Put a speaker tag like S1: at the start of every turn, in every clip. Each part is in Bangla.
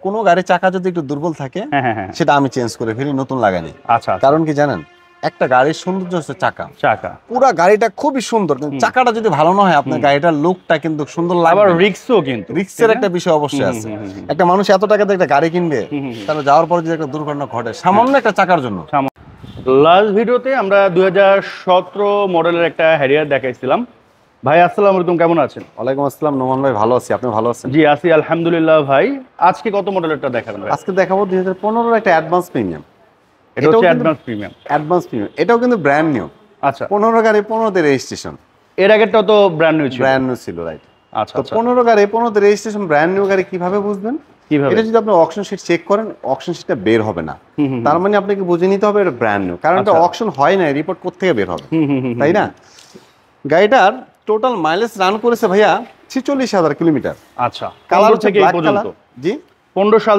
S1: কোনো গাড়ির চাকা যদি একটু দুর্বল থাকে সেটা আমি চেঞ্জ করে ফেলি, নতুন লাগাই।
S2: আচ্ছা,
S1: কারণ কি জানেন, একটা গাড়ির সৌন্দর্য হচ্ছে চাকা। পুরো গাড়িটা খুবই সুন্দর, কিন্তু চাকাটা যদি ভালো না হয় আপনার গাড়িটার লুকটা কিন্তু সুন্দর লাগবে।
S2: আবার রিস্কও, কিন্তু
S1: রিস্কের একটা বিষয় অবশ্যই আছে। একটা মানুষ এত টাকা দিয়ে একটা গাড়ি কিনবে, তাহলে যাওয়ার পরে যদি একটা দুর্ঘটনা ঘটে সামান্য একটা চাকার জন্য।
S2: লাস্ট ভিডিওতে আমরা 2017 মডেলের একটা হ্যারিয়ার দেখাইছিলাম। ভাই আসসালামু আলাইকুম, কেমন আছেন?
S1: ওয়ালাইকুম আসসালাম নোমান ভাই, ভালো আছি, আপনি ভালো আছেন?
S2: জি আছি আলহামদুলিল্লাহ। ভাই আজকে কত মডেলেরটা দেখাবেন?
S1: আজকে দেখাবো 2015 একটা অ্যাডভান্স প্রিমিয়াম।
S2: এটা হচ্ছে অ্যাডভান্স প্রিমিয়াম।
S1: এটাও কিন্তু ব্র্যান্ড নিউ।
S2: আচ্ছা,
S1: 15 গাড়ি 15তে রেজিস্ট্রেশন।
S2: এর আগেরটাও তো ব্র্যান্ড নিউ ছিল।
S1: ব্র্যান্ড নিউ ছিল, রাইট।
S2: আচ্ছা,
S1: তো 15 গাড়ি 15তে রেজিস্ট্রেশন ব্র্যান্ড নিউ গাড়ি কিভাবে বুঝবেন? এটা যদি আপনি অকশন শিট চেক করেন, অকশন শিটটা বের হবে না, তার মানে আপনাকে বুঝে নিতে হবে এটা ব্র্যান্ড নিউ। কারণ এটা অকশন হয় না, রিপোর্ট কোত্থেকে বের হবে, তাই না? গাড়িটার টোটাল মাইলেজ রান করেছে ভাইয়া 46,000 কিলোমিটার।
S2: আচ্ছা,
S1: কালার হচ্ছে ব্ল্যাক কালার। জি,
S2: 15 সাল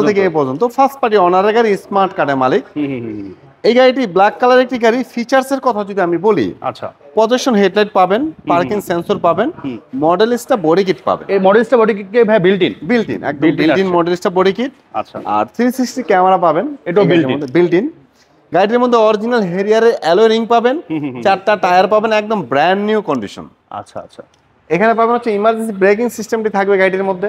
S2: থেকে
S1: এই পর্যন্ত ফার্স্ট পার্টি অনারের গাড়ি, স্মার্ট কার্ডের মালিক। এই গাড়িটি ব্ল্যাক কালার একটি গাড়ি। ফিচার্স এর কথা যদি আমি বলি,
S2: আচ্ছা,
S1: পজিশন হেডলাইট পাবেন, পার্কিং সেন্সর পাবেন, মডেলিস্টা বডি কিট পাবেন।
S2: এই মডেলিস্টা বডি কিট কে ভাই বিল্ট ইন
S1: একদম built in Modellista body kit.
S2: আচ্ছা,
S1: আর 360 ক্যামেরা পাবেন,
S2: এটাও
S1: বিল্ট ইন। গাড়িটির মধ্যে অরিজিনাল হেরিয়ারের অ্যালয় রিং পাবেন, 4টা টায়ার পাবেন, একদম ব্র্যান্ড নিউ কন্ডিশন।
S2: আচ্ছা আচ্ছা,
S1: এখানে পাবেন হচ্ছে ইমার্জেন্সি ব্রেকিং সিস্টেমটি থাকবে গাড়িটির মধ্যে।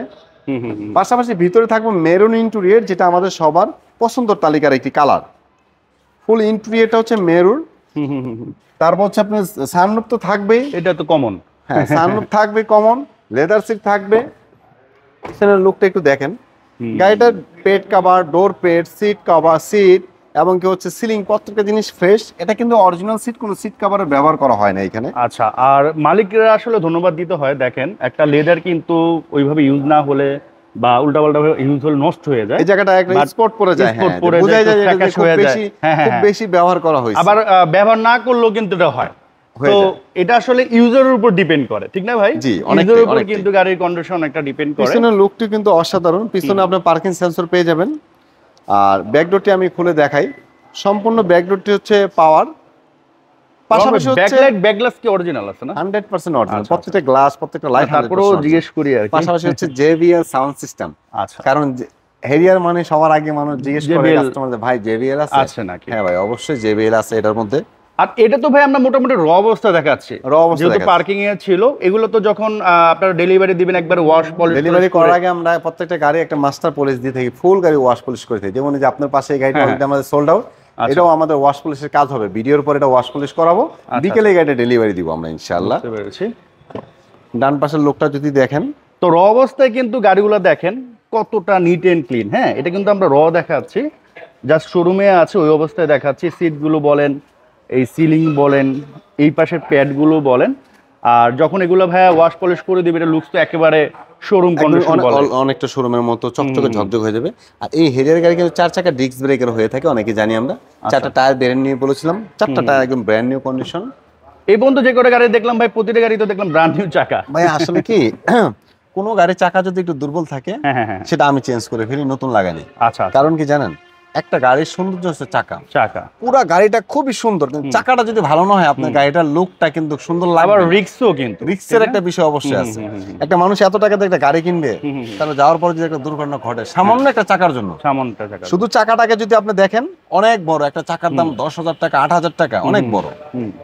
S1: পাশাপাশি ভিতরে থাকবে মেরুন ইন্টেরিয়র, যেটা আমাদের সবার পছন্দের তালিকার একটি কালার। ফুল ইন্টেরিয়রটা হচ্ছে মেরুন। তারপর হচ্ছে আপনার সানরুফ তো থাকবেই,
S2: এটা তো কমন।
S1: হ্যাঁ, সানরুফ থাকবে কমন, লেদার সিট থাকবে। সেটার লুকটা একটু দেখেন। গাড়িটার পেট কভার, ডোর পেট, সিট কভার, সিট এবং কি হচ্ছে সিলিং, প্রত্যেকটা জিনিস ফ্রেশ। এটা কিন্তু অরিজিনাল সিট, কোনো সিট কভারের ব্যবহার করা হয় না এখানে।
S2: আচ্ছা, আর মালিকরা আসলে ধন্যবাদ দিতে হয়। দেখেন, একটা লেদার কিন্তু ওইভাবে ইউজ না হলে বা উল্টাপাল্টা ইউজ হলে নষ্ট হয়ে যায়।
S1: এই জায়গাটা একটা স্পট পড়ে যায়,
S2: স্পট পড়ে যায়, এটা
S1: খুব বেশি ব্যবহার করা হয়েছে।
S2: আবার ব্যবহার না করলেও কিন্তু এটা হয়। তো এটা আসলে ইউজারের উপর ডিপেন্ড করে, ঠিক না ভাই?
S1: জি,
S2: ইউজারের উপর কিন্তু গাড়ির কন্ডিশন একটা ডিপেন্ড করে।
S1: পিছনের লুকটি কিন্তু অসাধারণ। পিছনে আপনি পার্কিং সেন্সর পেয়ে যাবেন। আর ব্যাকডোরটি আমি খুলে দেখাই। সম্পূর্ণ ব্যাকডোরটি হচ্ছে পাওয়ার। পাশাপাশি হচ্ছে
S2: ব্যাকগ্লাস কি অরিজিনাল আছে না?
S1: 100% অরিজিনাল। প্রত্যেকটা গ্লাস, প্রত্যেকটা লাইট।
S2: তারপরেও জিজ্ঞেস করি আর কি।
S1: পাশাপাশি হচ্ছে JBL সাউন্ড সিস্টেম।
S2: আচ্ছা,
S1: কারণ হেরিয়ার মানে সবার আগে মানুষ জিজ্ঞেস করে কাস্টমারদের, ভাই JBL আছে নাকি? হ্যাঁ ভাই, অবশ্যই JBL আছে এটার মধ্যে।
S2: আর এটা তো ভাই আমরা মোটামুটি র অবস্থা দেখাচ্ছি, যেহেতু পার্কিং এ ছিল। এগুলো তো যখন আপনারা ডেলিভারি দিবেন, একবার ওয়াশ পলিশ
S1: ডেলিভারি করার আগে আমরা প্রত্যেকটা গাড়ি একটা মাস্টার পলিশ দিয়ে থাকি, ফুল গাড়ি ওয়াশ পলিশ করে থাকি। যেমন যে আপনার পাশে এই গাড়িটা অলরেডি আমাদের সোল্ড আউট, এটাও আমাদের ওয়াশ পলিশের কাজ হবে। ভিডিওর পর এটা ওয়াশ পলিশ করাবো, বিকেলে গাড়িটা ডেলিভারি দিব আমরা ইনশাআল্লাহ। ডান পাশের লোকটা যদি দেখেন,
S2: তো র অবস্থায় কিন্তু গাড়িগুলো দেখেন কতটা নিট এন্ড ক্লিন। হ্যাঁ, এটা কিন্তু আমরা র দেখাচ্ছি, জাস্ট শোরুমে আছে ওই অবস্থায় দেখাচ্ছি। সিটগুলো বলেন, এই সিলিং বলেন, এই পাশের প্যাডগুলো বলেন। আর যখন এগুলো ভাইয়া ওয়াশ পলিশ করে দিবে, এটা লুকস তো একেবারে শোরুম কন্ডিশন,
S1: অনেকটা শোরুমের মতো চকচকে ঝকঝক হয়ে যাবে। আর এই হেরিয়ার গাড়ি কিন্তু 4 চাকা ডিস্ক ব্রেকের হয়ে থাকে, অনেকে জানি আমরা। 4টা টায়ার ব্র্যান্ড নিউ বলেছিলাম, 4টা টায়ার একদম ব্র্যান্ড নিউ কন্ডিশন।
S2: এই পর্যন্ত যে কটা গাড়ি দেখলাম ভাই, প্রতিটা গাড়ি তো দেখলাম ব্র্যান্ড নিউ চাকা।
S1: ভাই আসলে কি, কোনো গাড়ির চাকা যদি একটু দুর্বল থাকে সেটা আমি চেঞ্জ করে ফেলি, নতুন লাগাই।
S2: আচ্ছা,
S1: কারণ কি জানেন, একটা গাড়ির সৌন্দর্য হচ্ছে চাকা। পুরো গাড়িটা খুবই সুন্দর, কিন্তু চাকাটা যদি ভালো না হয় আপনার গাড়িটার লুকটা কিন্তু সুন্দর লাগবে।
S2: আবার রিস্কও, কিন্তু
S1: রিস্কের একটা বিষয় অবশ্যই আছে। একটা মানুষ এত টাকা দিয়ে একটা গাড়ি কিনবে, তাহলে যাওয়ার পরে যদি একটা দুর্ঘটনা ঘটে সামান্য একটা চাকার জন্য, শুধু চাকাটাকে যদি আপনি দেখেন, অনেক বড় একটা চাকার দাম 10,000 টাকা, 8,000 টাকা, অনেক বড়।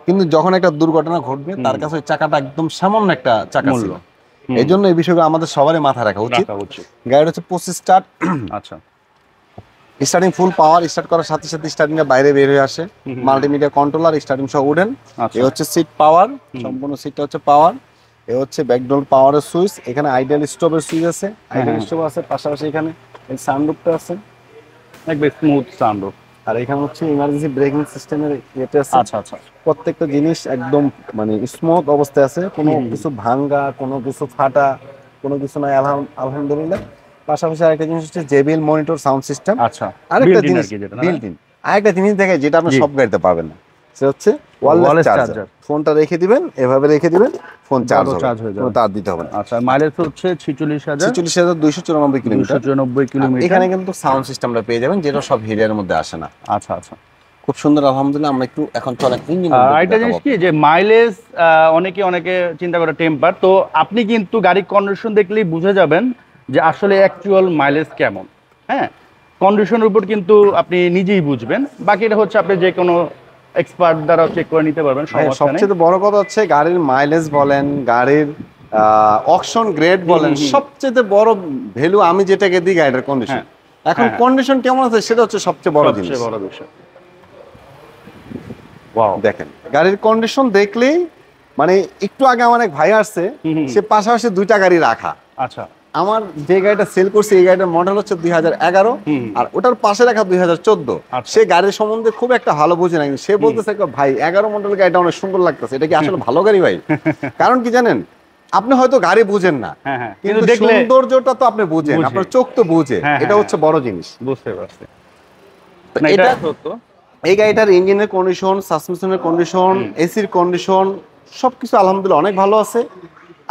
S1: কিন্তু যখন একটা দুর্ঘটনা ঘটবে, তার কাছে ওই চাকাটা একদম সামান্য একটা চাকা ছিল। এই জন্য এই বিষয়গুলো আমাদের সবারই মাথায় রাখা উচিত। গাড়িটা হচ্ছে 25 স্টার্ট।
S2: আচ্ছা,
S1: স্টার্টিং ফুল পাওয়ার, স্টার্ট করার সাথে সাথে স্টার্টিং এর বাইরে বের হয়ে আসে। মাল্টিমিডিয়া কন্ট্রোলার, স্টার্টিং সহ উডেন। এই হচ্ছে সিট পাওয়ার, সম্পূর্ণ সিটটা হচ্ছে পাওয়ার। এই হচ্ছে ব্যাকডোর পাওয়ারের সুইচ। এখানে আইডিয়াল স্টপের সুইচ আছে, আইডিয়াল স্টপ আছে। পাশাপাশি এখানে এই সানরুফটা আছে, একদম স্মুথ সানরুফ। আর এখানে হচ্ছে ইমার্জেন্সি ব্রেকিং সিস্টেমের এটা আছে। আচ্ছা আচ্ছা, প্রত্যেকটা জিনিস একদম মানে স্মুথ অবস্থায় আছে, কোনো কিছু ভাঙা, কোনো কিছু ফাটা, কোনো কিছু নাই আলহামদুলিল্লাহ। পাশাপাশি আরেকটা জিনিস হচ্ছে JBL মনিটর সাউন্ড সিস্টেম। আচ্ছা, আরেকটা জিনিস বিল্ট ইন। আরেকটা জিনিস দেখে যেটা আপনি সব গাড়িতে পাবেন না, সেটা হচ্ছে ওয়্যারলেস চার্জার। ফোনটা রেখে দিবেন, এভাবে রেখে দিবেন, ফোন চার্জ হয়ে যাবে, তার দিতে হবে না।
S2: আচ্ছা, মাইলেজ হচ্ছে
S1: 46,294 কিলোমিটার। এখানে কিন্তু সাউন্ড সিস্টেমটা পেয়ে যাবেন, যেটা সব হেরিয়ারের মধ্যে আসে না।
S2: আচ্ছা আচ্ছা,
S1: খুব সুন্দর আলহামদুলিল্লাহ। আমরা একটু এখন চলেন ইঞ্জিন।
S2: আরেকটা জিনিস কি, যে মাইলেজ অনেকে চিন্তা করে টেম্পার, তো আপনি কিন্তু গাড়ির কন্ডিশন দেখলেই বুঝে যাবেন যে আসলে অ্যাকচুয়াল মাইলেজ কেমন। হ্যাঁ, কন্ডিশনের উপর কিন্তু আপনি নিজেই বুঝবেন, বাকিটা হচ্ছে আপনি যে কোনো এক্সপার্ট দ্বারা চেক করে নিতে পারবেন,
S1: ভাই,
S2: সমস্যা নেই।
S1: সবচেয়ে বড় কথা হচ্ছে গাড়ির মাইলেজ বলেন, গাড়ির অকশন গ্রেড বলেন, সবচেয়ে বড় ভ্যালু আমি যেটাকে দিই গাড়ির কন্ডিশন।
S2: হ্যাঁ।
S1: এখন
S2: হ্যাঁ।
S1: কন্ডিশন কেমন আছে সেটা হচ্ছে সবচেয়ে বড় জিনিস।
S2: সবচেয়ে বড় বিষয়। ওয়াও।
S1: দেখেন গাড়ির কন্ডিশন দেখলেই মানে একটু আগে আমার এক ভাই আসছে, সে পাশাপাশি দুইটা গাড়ি রাখা।
S2: আচ্ছা।
S1: আমার যে গাড়িটা সেল করছে এই গাড়িটার মডেল হচ্ছে 2011, আর ওটার পাশে রাখা 2014।
S2: আচ্ছা।
S1: সে গাড়ির সম্বন্ধে খুব একটা ভালো বুঝে না, কিন্তু সে বলতেছে ভাই 11 মডেল গাড়িটা অনেক সুন্দর লাগতেছে, এটা কি আসলে ভালো গাড়ি ভাই? কারণ কি জানেন, আপনি হয়তো গাড়ি বুঝেন না,
S2: হ্যাঁ হ্যাঁ,
S1: কিন্তু
S2: দেখলে
S1: সৌন্দর্যটা তো আপনি বুঝেন,
S2: বুঝি।
S1: আপনার চোখ তো বুঝে।
S2: হ্যাঁ,
S1: এটা
S2: হ্যাঁ,
S1: হচ্ছে বড় জিনিস।
S2: বুঝতে পারছি।
S1: তো
S2: না,
S1: এটা
S2: এটা সত্য।
S1: এই গাড়িটার ইঞ্জিনের কন্ডিশন, সাসপেনশনের কন্ডিশন, এসির কন্ডিশন সবকিছু আলহামদুলিল্লাহ অনেক ভালো আছে।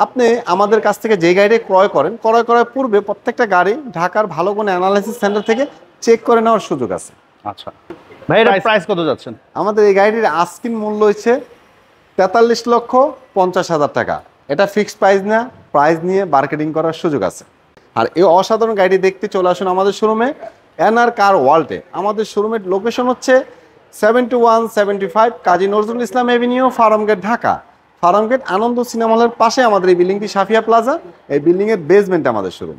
S1: আপনি আমাদের কাছ থেকে যে গাড়ি ক্রয় করেন, ক্রয় করার পূর্বে প্রত্যেকটা গাড়ি ঢাকার ভালো কোনো অ্যানালাইসিস সেন্টার থেকে চেক করে নেওয়ার সুযোগ আছে।
S2: আচ্ছা ভাই, এটা প্রাইস কত যাচ্ছেন?
S1: আমাদের এই গাড়িটির আস্কিং মূল্য হচ্ছে 43,50,000 টাকা। এটা ফিক্সড প্রাইস না, প্রাইস নিয়ে মার্কেটিং করার সুযোগ আছে। আর এই অসাধারণ গাড়ি দেখতে চলে আসুন আমাদের শোরুমে, এনআর কার ওয়ার্ল্ডে। আমাদের শোরুমের লোকেশন হচ্ছে 7175 কাজী নজরুল ইসলাম এভিনিউ, ফার্মগেট, ঢাকা। ফার্মগেট আনন্দ সিনেমা হলের পাশে আমাদের এই বিল্ডিংটি, সাফিয়া প্লাজা। এই বিল্ডিংয়ের বেসমেন্টে আমাদের শোরুম।